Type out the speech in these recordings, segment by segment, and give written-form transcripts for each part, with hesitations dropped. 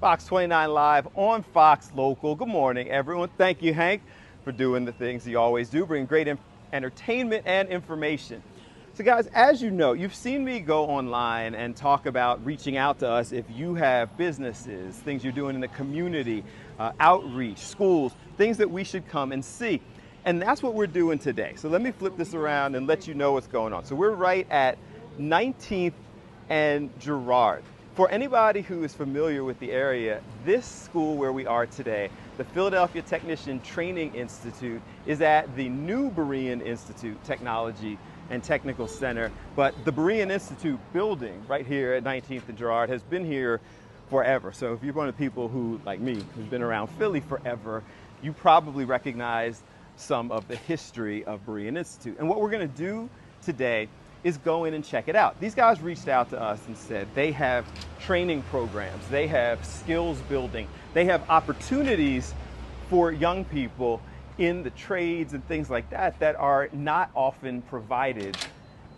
FOX29 Live on Fox Local. Good morning, everyone. Thank you, Hank, for doing the things you always do, bringing great entertainment and information. So guys, as you know, you've seen me go online and talk about reaching out to us if you have businesses, things you're doing in the community, outreach, schools, things that we should come and see. And that's what we're doing today. So let me flip this around and let you know what's going on. So we're right at 19th and Girard. For anybody who is familiar with the area, this school where we are today, the Philadelphia Technician Training Institute, is at the new Berean Institute Technology and Technical Center. But the Berean Institute building right here at 19th and Girard has been here forever. So if you're one of the people who, like me, who's been around Philly forever, you probably recognize some of the history of Berean Institute. And what we're going to do today is go in and check it out. These guys reached out to us and said they have training programs, they have skills building, they have opportunities for young people in the trades and things like that that are not often provided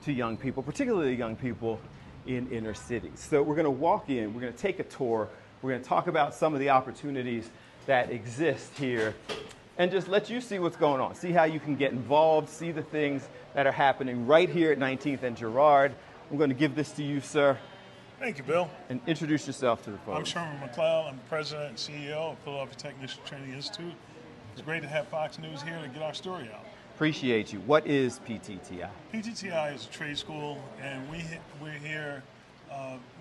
to young people, particularly young people in inner cities. So we're gonna walk in, we're gonna take a tour, we're gonna talk about some of the opportunities that exist here and just let you see what's going on, see how you can get involved, see the things that are happening right here at 19th and Girard. I'm going to give this to you, sir. Thank you, Bill. And introduce yourself to the folks. I'm Sherman McLeod. I'm President and CEO of Philadelphia Technician Training Institute. It's great to have Fox News here to get our story out. Appreciate you. What is PTTI? PTTI is a trade school, and we're here.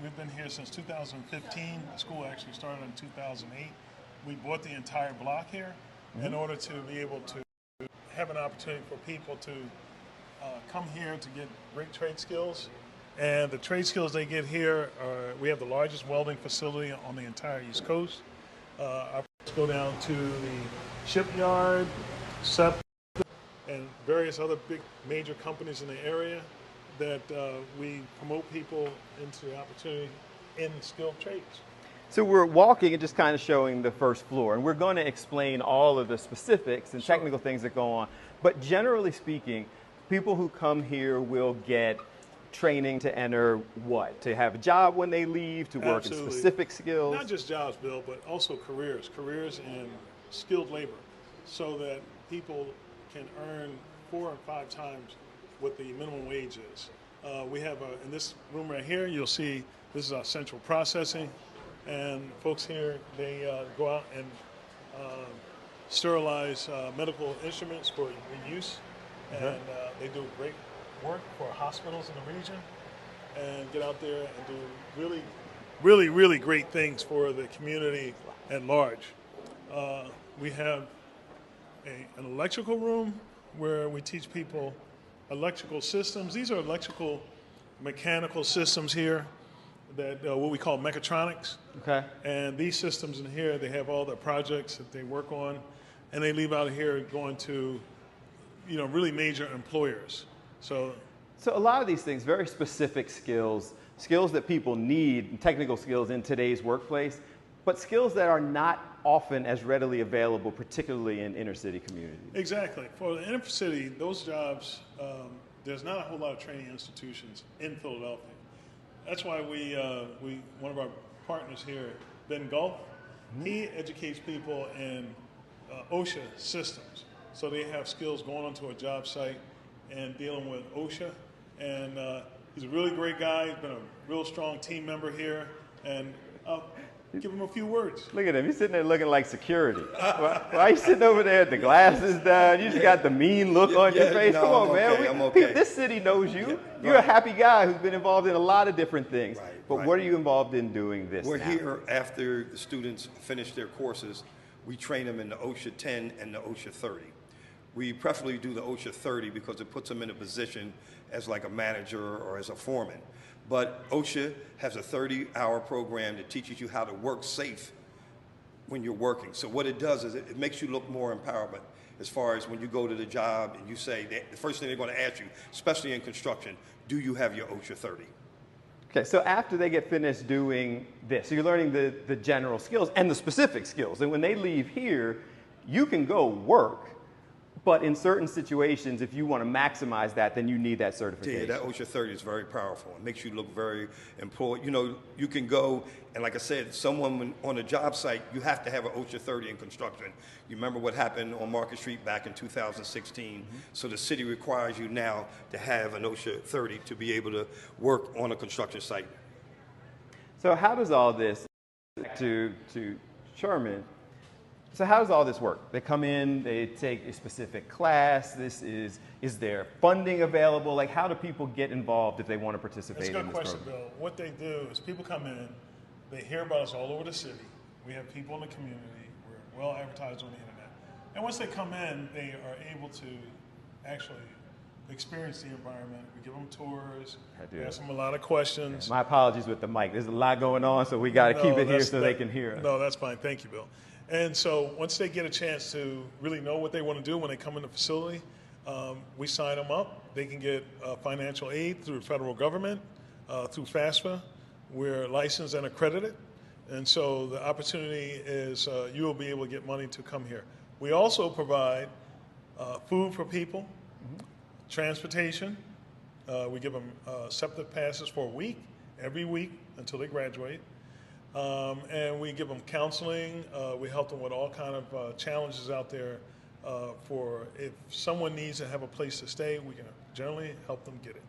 We've been here since 2015. The school actually started in 2008. We bought the entire block here in order to be able to have an opportunity for people to come here to get great trade skills. And the trade skills they get here are, we have the largest welding facility on the entire East Coast. Our go down to the shipyard, SEP, and various other big major companies in the area that we promote people into the opportunity in skilled trades. So we're walking and just kind of showing the first floor, and we're going to explain all of the specifics and technical things that go on. But generally speaking, people who come here will get training to enter what? To have a job when they leave, to work in specific skills? Not just jobs, Bill, but also careers in skilled labor, so that people can earn 4 or 5 times what the minimum wage is. We have, in this room right here, you'll see this is our central processing. And folks here, they go out and sterilize medical instruments for reuse. And they do great work for hospitals in the region and get out there and do really great things for the community at large. We have an electrical room where we teach people electrical systems. These are electrical mechanical systems here that what we call mechatronics. Okay. And these systems in here, they have all the projects that they work on, and they leave out here going to, really major employers. So a lot of these things, very specific skills that people need, technical skills in today's workplace, but skills that are not often as readily available, particularly in inner city communities. Exactly. For the inner city, those jobs, there's not a whole lot of training institutions in Philadelphia. That's why one of our partners here, Ben Gulf, he educates people in OSHA systems. So they have skills going onto a job site and dealing with OSHA. And he's a really great guy. He's been a real strong team member here. And I'll give him a few words. Look at him. He's sitting there looking like security. Why are you sitting over there with the glasses down? You just got the mean look on your face. Come on, man. I'm okay. This city knows you. You're a happy guy who's been involved in a lot of different things. But what are you involved in doing this We're now? here after the students finish their courses. We train them in the OSHA 10 and the OSHA 30. We preferably do the OSHA 30 because it puts them in a position as like a manager or as a foreman. But OSHA has a 30-hour program that teaches you how to work safe when you're working. So what it does is it makes you look more empowerment as far as when you go to the job and you say, the first thing they're going to ask you, especially in construction, do you have your OSHA 30? Okay, so after they get finished doing this, so you're learning the general skills and the specific skills. And when they leave here, you can go work, But in certain situations, if you want to maximize that, then you need that certification. Yeah, that OSHA 30 is very powerful. It makes you look very employed. You know, you can go, and like I said, someone on a job site, you have to have an OSHA 30 in construction. You remember what happened on Market Street back in 2016. So the city requires you now to have an OSHA 30 to be able to work on a construction site. So how does all this, to Sherman, so how does all this work? They come in, they take a specific class. Is there funding available? Like, how do people get involved if they want to participate in this program? That's a good question, Bill. What they do is people come in, they hear about us all over the city. We have people in the community. We're well advertised on the internet. And once they come in, they are able to actually experience the environment. We give them tours. We ask them a lot of questions. My apologies with the mic. There's a lot going on, so we got to keep it here so they can hear us. No, that's fine. Thank you, Bill. And so once they get a chance to really know what they want to do when they come in the facility, we sign them up. They can get financial aid through the federal government, through FAFSA. We're licensed and accredited. And so the opportunity is you will be able to get money to come here. We also provide food for people, transportation. We give them SEPTA passes for a week, every week until they graduate. And we give them counseling. We help them with all kind of challenges out there. For if someone needs to have a place to stay, we can generally help them get it.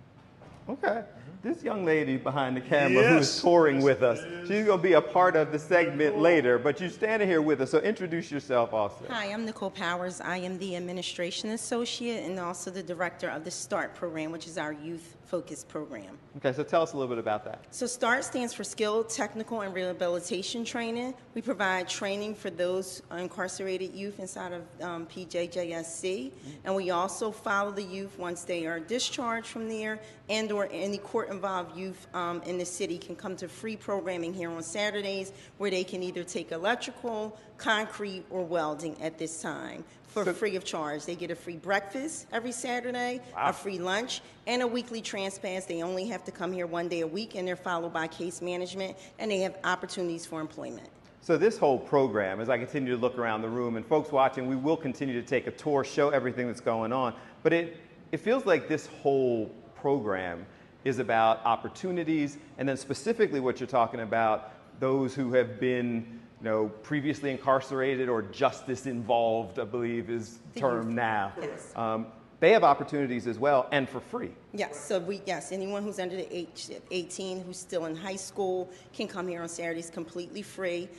Okay. This young lady behind the camera who is touring with us, she's going to be a part of the segment later, but you're standing here with us, so introduce yourself also. Hi, I'm Nicole Powers. I am the Administration Associate and also the Director of the START program, which is our youth-focused program. Okay, so tell us a little bit about that. So START stands for Skilled Technical and Rehabilitation Training. We provide training for those incarcerated youth inside of PJJSC, and we also follow the youth once they are discharged from there, and or any court-involved youth in the city can come to free programming here on Saturdays where they can either take electrical, concrete, or welding at this time for free of charge. They get a free breakfast every Saturday, a free lunch, and a weekly trans-pass. They only have to come here one day a week, and they're followed by case management, and they have opportunities for employment. So this whole program, as I continue to look around the room, and folks watching, we will continue to take a tour, show everything that's going on, but it feels like this whole program is about opportunities, and then specifically what you're talking about, those who have been previously incarcerated or justice involved, I believe is the term now. Yes. They have opportunities as well, and for free. Yes, so anyone who's under the age of 18 who's still in high school can come here on Saturdays completely free.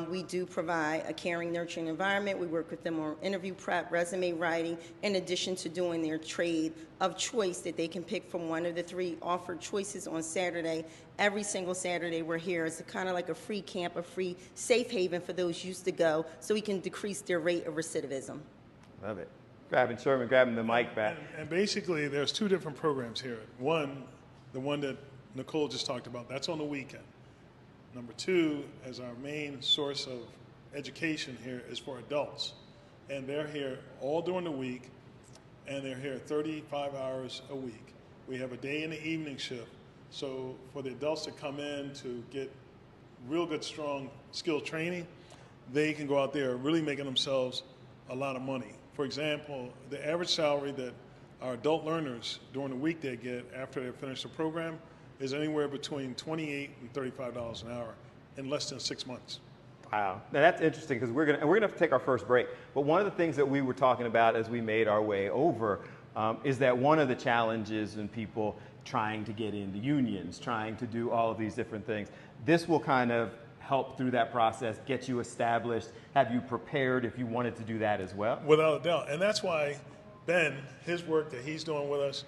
We do provide a caring, nurturing environment. We work with them on interview prep, resume writing, in addition to doing their trade of choice that they can pick from one of the three offered choices on Saturday. Every single Saturday we're here. It's kind of like a free camp, a free safe haven for those used to go, so we can decrease their rate of recidivism. Love it. Sherman, grabbing the mic back. And basically, there's two different programs here. One, the one that Nicole just talked about, that's on the weekend. Number two, as our main source of education here, is for adults. And they're here all during the week, and they're here 35 hours a week. We have a day and an evening shift. So for the adults to come in to get real good, strong skill training, they can go out there really making themselves a lot of money. For example, the average salary that our adult learners during the week they get after they finish the program is anywhere between $28 and $35 an hour in less than 6 months. Wow, now that's interesting because we're gonna have to take our first break. But one of the things that we were talking about as we made our way over is that one of the challenges in people trying to get into unions, trying to do all of these different things, this will kind of help through that process, get you established, have you prepared if you wanted to do that as well? Without a doubt. And that's why Ben, his work that he's doing with us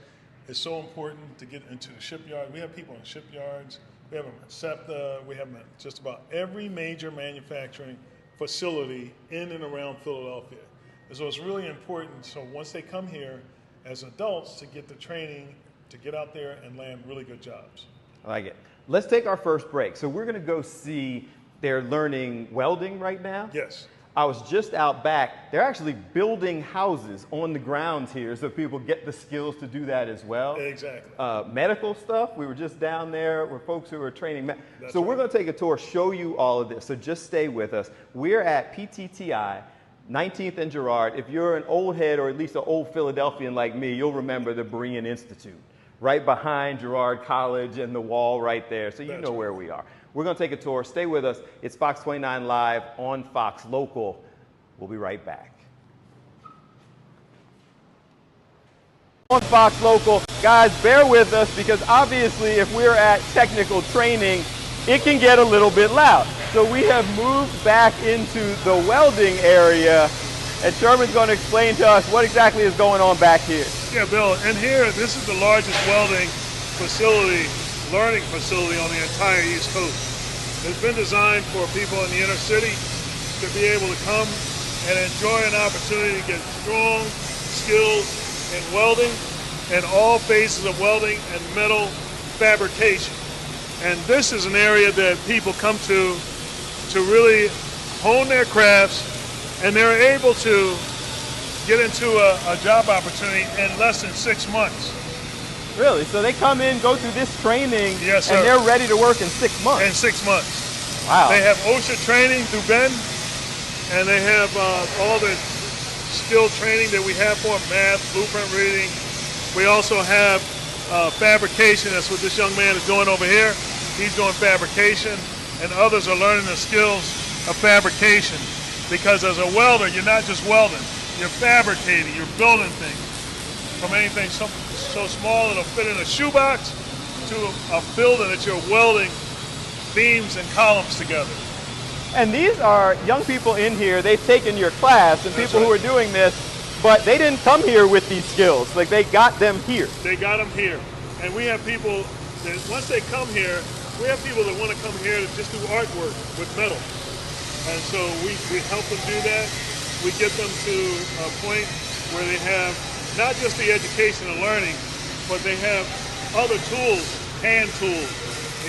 is so important to get into the shipyard. We have people in shipyards. We have them at SEPTA. We have them at just about every major manufacturing facility in and around Philadelphia. And so it's really important. So once they come here as adults to get the training to get out there and land really good jobs. I like it. Let's take our first break. So we're going to go see, they're learning welding right now. Yes. I was just out back. They're actually building houses on the grounds here so people get the skills to do that as well. Exactly. Medical stuff, we were just down there with folks who are training. So we're right. going to take a tour, show you all of this. So just stay with us. We're at PTTI. 19th and Girard. If you're an old head or at least an old Philadelphian like me, you'll remember the Berean Institute, right behind Girard College and the wall right there. So you know where we are. We're going to take a tour. Stay with us. It's Fox 29 Live on Fox Local. We'll be right back. On Fox Local, guys, bear with us because obviously if we're at technical training, it can get a little bit loud. So we have moved back into the welding area, and Sherman's going to explain to us what exactly is going on back here. Yeah, Bill, and here, this is the largest welding facility, learning facility on the entire East Coast. It's been designed for people in the inner city to be able to come and enjoy an opportunity to get strong skills in welding and all phases of welding and metal fabrication. And this is an area that people come to really hone their crafts, and they're able to get into a job opportunity in less than 6 months. Really? So they come in, go through this training, yes, sir, and they're ready to work in 6 months? In 6 months. Wow. They have OSHA training through Ben, and they have all the skill training that we have for them, math, blueprint reading. We also have fabrication. That's what this young man is doing over here. He's doing fabrication, and others are learning the skills of fabrication. Because as a welder, you're not just welding, you're fabricating, you're building things. From anything so small it'll fit in a shoebox to a building that you're welding beams and columns together. And these are young people in here, they've taken your class, and people who are doing this, but they didn't come here with these skills. Like, they got them here. They got them here. And we have people that once they come here, we have people that want to come here to just do artwork with metal. And so we help them do that. We get them to a point where they have not just the education and learning, but they have other tools, hand tools,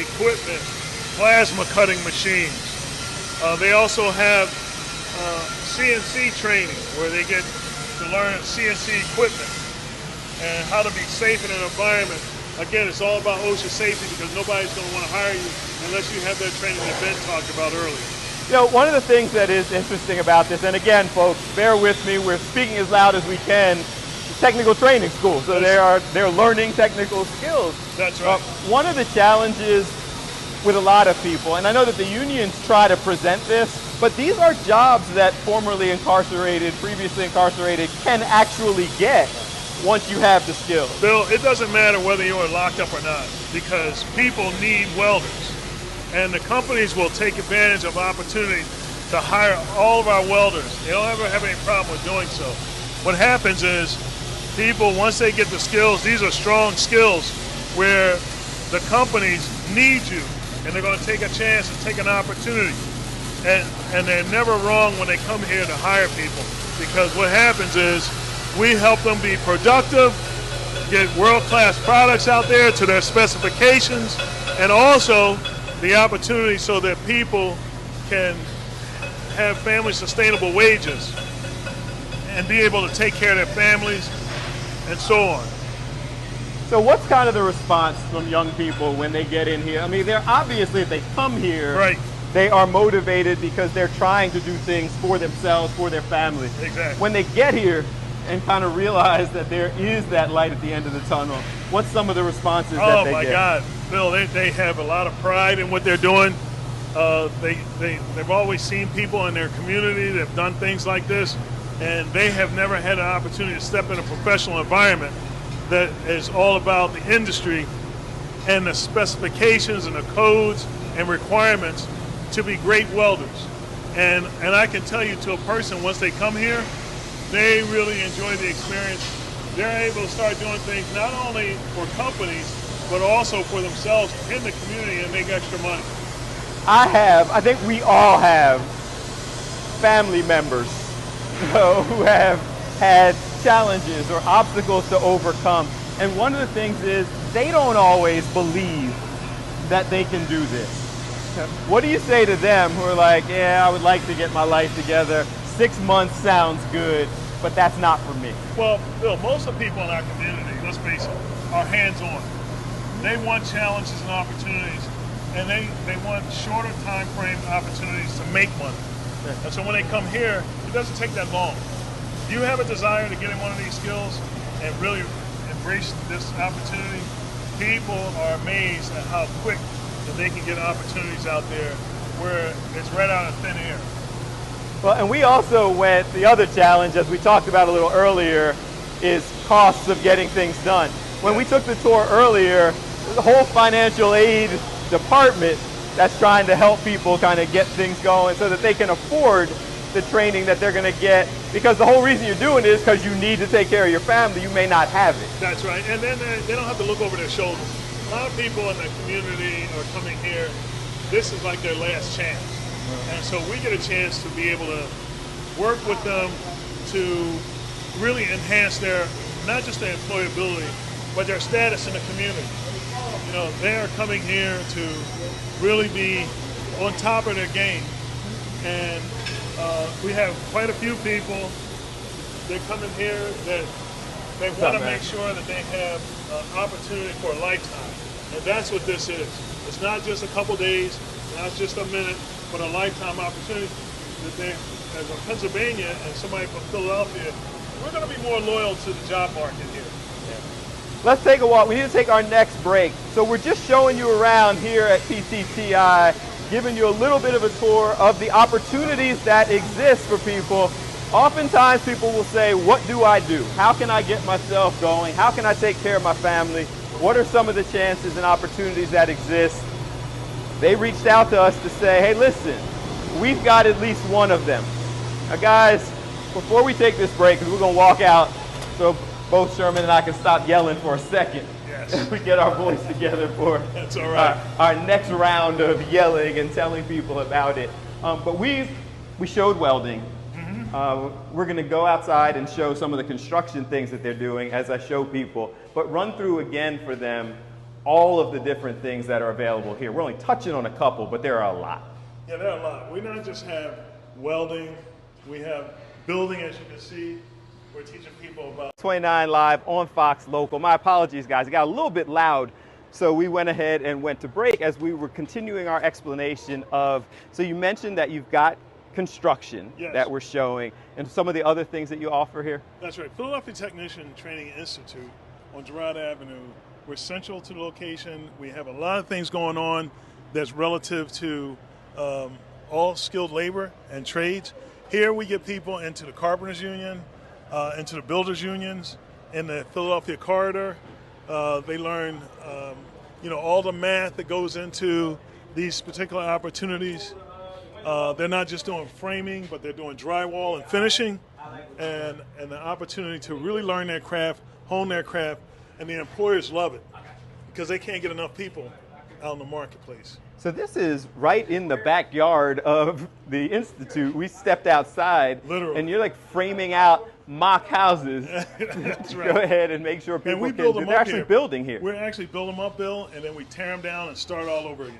equipment, plasma cutting machines. They also have CNC training where they get to learn CNC equipment and how to be safe in an environment. Again, it's all about OSHA safety because nobody's going to want to hire you unless you have that training that Ben talked about earlier. You know, one of the things that is interesting about this, and again, folks, bear with me, we're speaking as loud as we can, technical training school, so they're learning technical skills. That's right. One of the challenges with a lot of people, and I know that the unions try to present this, but these are jobs that formerly incarcerated, previously incarcerated can actually get once you have the skills. Bill, it doesn't matter whether you are locked up or not because people need welders. And the companies will take advantage of opportunity to hire all of our welders. They don't ever have any problem with doing so. What happens is people, once they get the skills, these are strong skills where the companies need you and they're going to take a chance and take an opportunity. And they're never wrong when they come here to hire people because what happens is we help them be productive, get world-class products out there to their specifications, and also the opportunity so that people can have family sustainable wages and be able to take care of their families and so on. So what's kind of the response from young people when they get in here? I mean, they're obviously, if they come here, right, they are motivated because they're trying to do things for themselves, for their family. Exactly. When they get here and kind of realize that there is that light at the end of the tunnel, what's some of the responses that they get? Oh my God, Bill, they have a lot of pride in what they're doing. They've always seen people in their community that have done things like this, and they have never had an opportunity to step in a professional environment that is all about the industry and the specifications and the codes and requirements to be great welders. And I can tell you to a person, once they come here, they really enjoy the experience. They're able to start doing things not only for companies, but also for themselves in the community and make extra money. I think we all have family members who have had challenges or obstacles to overcome. And one of the things is they don't always believe that they can do this. What do you say to them who are like, yeah, I would like to get my life together. 6 months sounds good, but that's not for me? Well, Bill, most of the people in our community, let's face it, are hands-on. They want challenges and opportunities, and they want shorter time frame opportunities to make money. And so when they come here, it doesn't take that long. If you have a desire to get in one of these skills and really embrace this opportunity, people are amazed at how quick that they can get opportunities out there where it's right out of thin air. Well, and we also went, the other challenge, as we talked about a little earlier, is costs of getting things done. When we took the tour earlier, there's a whole financial aid department that's trying to help people kind of get things going so that they can afford the training that they're going to get, because the whole reason you're doing it is because you need to take care of your family. You may not have it. That's right, and then they don't have to look over their shoulders. A lot of people in the community are coming here, this is like their last chance. And so we get a chance to be able to work with them to really enhance their, not just their employability, but their status in the community. You know, they are coming here to really be on top of their game. And we have quite a few people that come in here that they want to make sure that they have an opportunity for a lifetime. And that's what this is. It's not just a couple days, not just a minute, but a lifetime opportunity that they, as a Pennsylvania and somebody from Philadelphia, we're going to be more loyal to the job market here. Let's take a walk. We need to take our next break. So we're just showing you around here at PTTI, giving you a little bit of a tour of the opportunities that exist for people. Oftentimes people will say, what do I do? How can I get myself going? How can I take care of my family? What are some of the chances and opportunities that exist? They reached out to us to say, hey, listen, we've got at least one of them. Now guys, before we take this break, because we're going to walk out so both Sherman and I can stop yelling for a second. Yes. We get our voice together for That's all right. Our next round of yelling and telling people about it. But we showed welding. We're going to go outside and show some of the construction things that they're doing as I show people, but run through again for them all of the different things that are available here. We're only touching on a couple, but there are a lot. Yeah, there are a lot. We not just have welding, we have building, as you can see. We're teaching people about 29 live on Fox Local. My apologies, guys. It got a little bit loud, so we went ahead and went to break as we were continuing our explanation of, so you mentioned that you've got construction that we're showing and some of the other things that you offer here? That's right. Philadelphia Technician Training Institute on Girard Avenue. We're central to the location. We have a lot of things going on that's relative to all skilled labor and trades. Here we get people into the Carpenters Union, into the Builders Unions, in the Philadelphia Corridor. They learn all the math that goes into these particular opportunities. They're not just doing framing, but they're doing drywall and finishing, and the opportunity to really learn their craft, hone their craft, and the employers love it because they can't get enough people out in the marketplace. So this is right in the backyard of the Institute. We stepped outside, literally, and you're like framing out mock houses. That's right. Go ahead and make sure people and we can build do. them They're up actually here. building here. We're actually build them up, Bill, and then we tear them down and start all over again.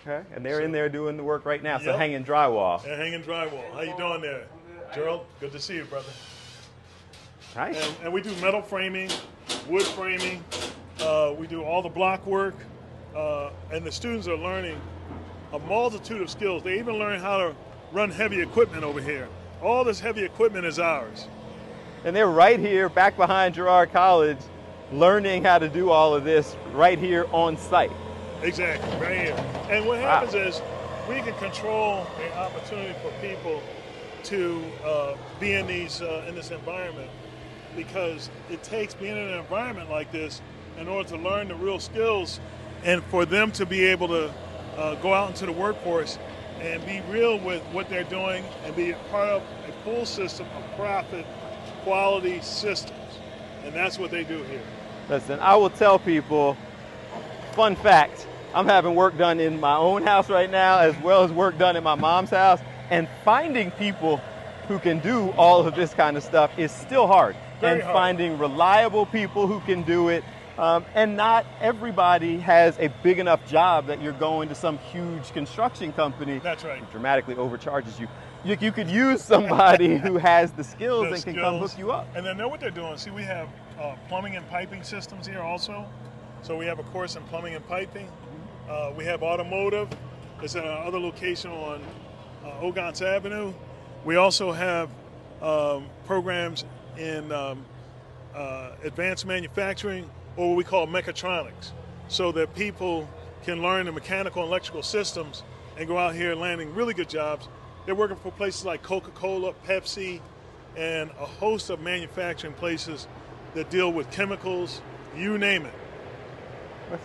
Okay, and they're in there doing the work right now, so Yep. hanging drywall. They're hanging drywall. How you doing there, Gerald? Good to see you, brother. Nice. And we do metal framing, wood framing. We do all the block work, and the students are learning a multitude of skills. They even learn how to run heavy equipment over here. All this heavy equipment is ours. And they're right here, back behind Girard College, learning how to do all of this right here on site. Exactly, right here. And what happens is we can control the opportunity for people to be in this environment, because it takes being in an environment like this in order to learn the real skills and for them to be able to go out into the workforce and be real with what they're doing and be part of a full system of profit quality systems. And that's what they do here. Listen, I will tell people, fun fact, I'm having work done in my own house right now as well as work done in my mom's house, and finding people who can do all of this kind of stuff is still hard. Very hard. Finding reliable people who can do it, and not everybody has a big enough job that you're going to some huge construction company That's right. who dramatically overcharges you. You could use somebody who has the skills and can come hook you up. And they know what they're doing. See, we have plumbing and piping systems here also. So we have a course in plumbing and piping. We have automotive. It's at our other location on Ogons Avenue. We also have programs in advanced manufacturing, or what we call mechatronics, so that people can learn the mechanical and electrical systems and go out here landing really good jobs. They're working for places like Coca-Cola, Pepsi, and a host of manufacturing places that deal with chemicals, you name it.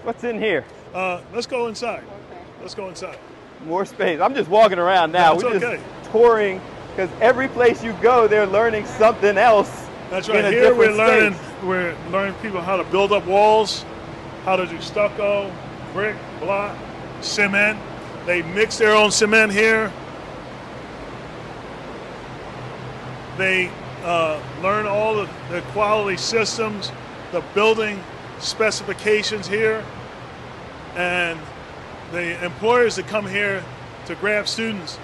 What's in here? Let's go inside. Okay. Let's go inside. More space. I'm just walking around now. That's We're okay. Just touring, because every place you go, they're learning something else. That's right. In a Here different we're learning people how to build up walls, how to do stucco, brick, block, cement. They mix their own cement here. They learn all the quality systems, the building specifications here, and the employers that come here to grab students,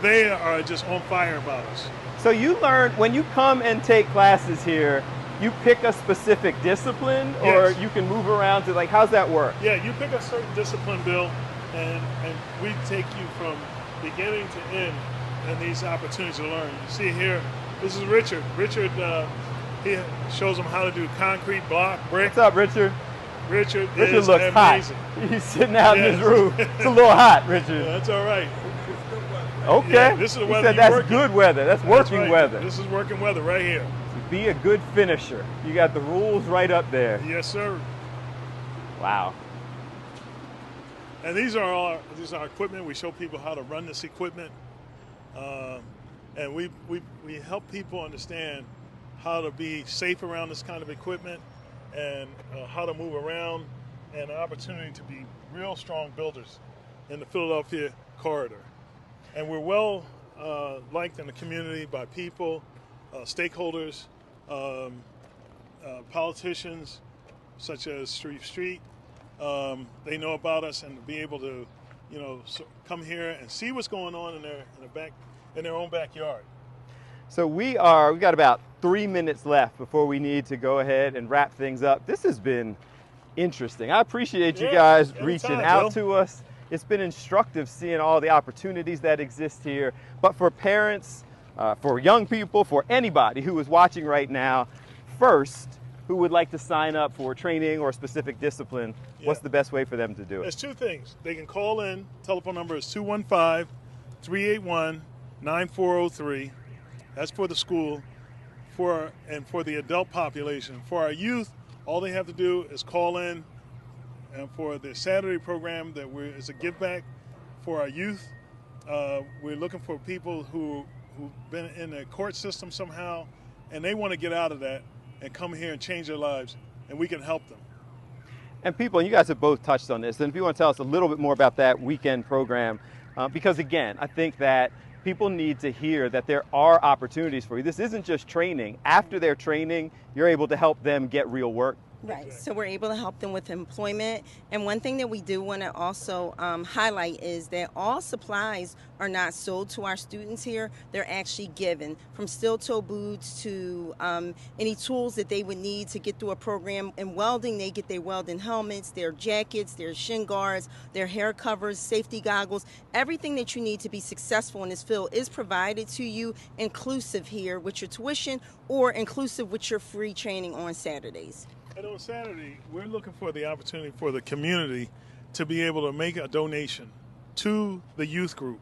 they are just on fire about us. So you learn, when you come and take classes here, you pick a specific discipline, or Yes. you can move around to, like, how's that work? Yeah, you pick a certain discipline, Bill, and we take you from beginning to end and these opportunities to learn. You see here, this is Richard. Richard, he shows them how to do concrete, block, brick. What's up, Richard? Richard Richard is looks amazing. hot. He's sitting out in Yes. his room. It's a little hot, Richard. That's all right. Okay. Yeah, this is the He weather said you that's work in. good weather. That's That's working right. weather. This is working weather right here. Be a good finisher. You got the rules right up there. Yes, sir. Wow. And these are our equipment. We show people how to run this equipment, and we help people understand how to be safe around this kind of equipment, and how to move around, and an opportunity to be real strong builders in the Philadelphia corridor. And we're well liked in the community by people, stakeholders, politicians such as Steve Street. They know about us, and to be able to, come here and see what's going on in their own backyard. So we got about 3 minutes left before we need to go ahead and wrap things up. This has been interesting. I appreciate you guys anytime, reaching out Bill. to us. It's been instructive seeing all the opportunities that exist here. But for parents, for young people, for anybody who is watching right now, first, who would like to sign up for training or a specific discipline, what's the best way for them to do it? There's two things. They can call in. Telephone number is 215-381-9403. That's for the school, and for the adult population. For our youth, all they have to do is call in. And for the Saturday program is a give back for our youth, we're looking for people who've been in the court system somehow, and they want to get out of that and come here and change their lives, and we can help them. And people, and you guys have both touched on this, and if you want to tell us a little bit more about that weekend program, because again, I think that people need to hear that there are opportunities for you. This isn't just training. After their training, you're able to help them get real work. Right, so we're able to help them with employment. And one thing that we do want to also highlight is that all supplies are not sold to our students here. They're actually given, from steel-toe boots to any tools that they would need to get through a program. In welding, they get their welding helmets, their jackets, their shin guards, their hair covers, safety goggles. Everything that you need to be successful in this field is provided to you, inclusive here with your tuition, or inclusive with your free training on Saturdays. And on Saturday, we're looking for the opportunity for the community to be able to make a donation to the youth group,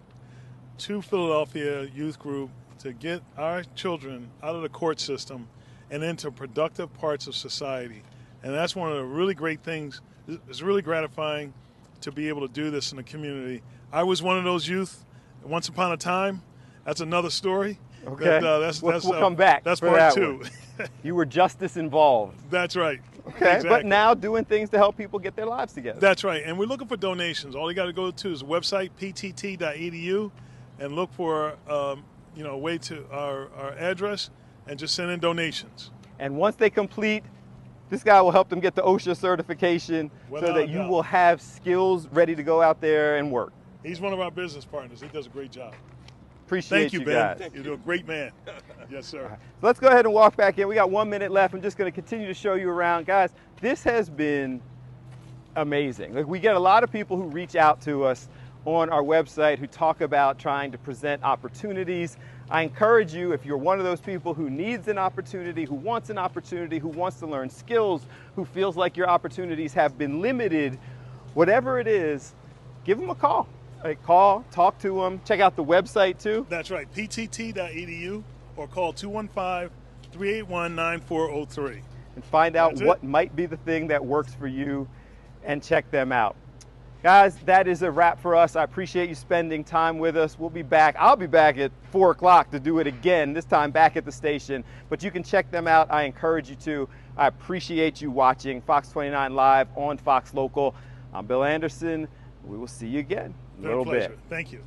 to Philadelphia Youth Group, to get our children out of the court system and into productive parts of society. And that's one of the really great things. It's really gratifying to be able to do this in the community. I was one of those youth once upon a time. That's another story. Okay, we'll come back. That's for part that two. one. You were justice involved. That's right. Okay, Exactly. but now doing things to help people get their lives together. That's right, and we're looking for donations. All you got to go to is the website, ptt.edu, and look for a way to our address, and just send in donations. And once they complete, this guy will help them get the OSHA certification so Without that a you doubt. will have skills ready to go out there and work. He's one of our business partners. He does a great job. Appreciate Thank you, Ben. guys. You're a great man. Yes, sir. So let's go ahead and walk back in. We got 1 minute left. I'm just going to continue to show you around. Guys, this has been amazing. Like, we get a lot of people who reach out to us on our website who talk about trying to present opportunities. I encourage you, if you're one of those people who needs an opportunity, who wants to learn skills, who feels like your opportunities have been limited, whatever it is, give them a call. Call, talk to them, check out the website too. That's right, ptt.edu, or call 215-381-9403. And find out what might be the thing that works for you and check them out. Guys, that is a wrap for us. I appreciate you spending time with us. We'll be back. I'll be back at 4 o'clock to do it again, this time back at the station. But you can check them out. I encourage you to. I appreciate you watching Fox 29 Live on Fox Local. I'm Bill Anderson. We will see you again in a little bit. Thank you.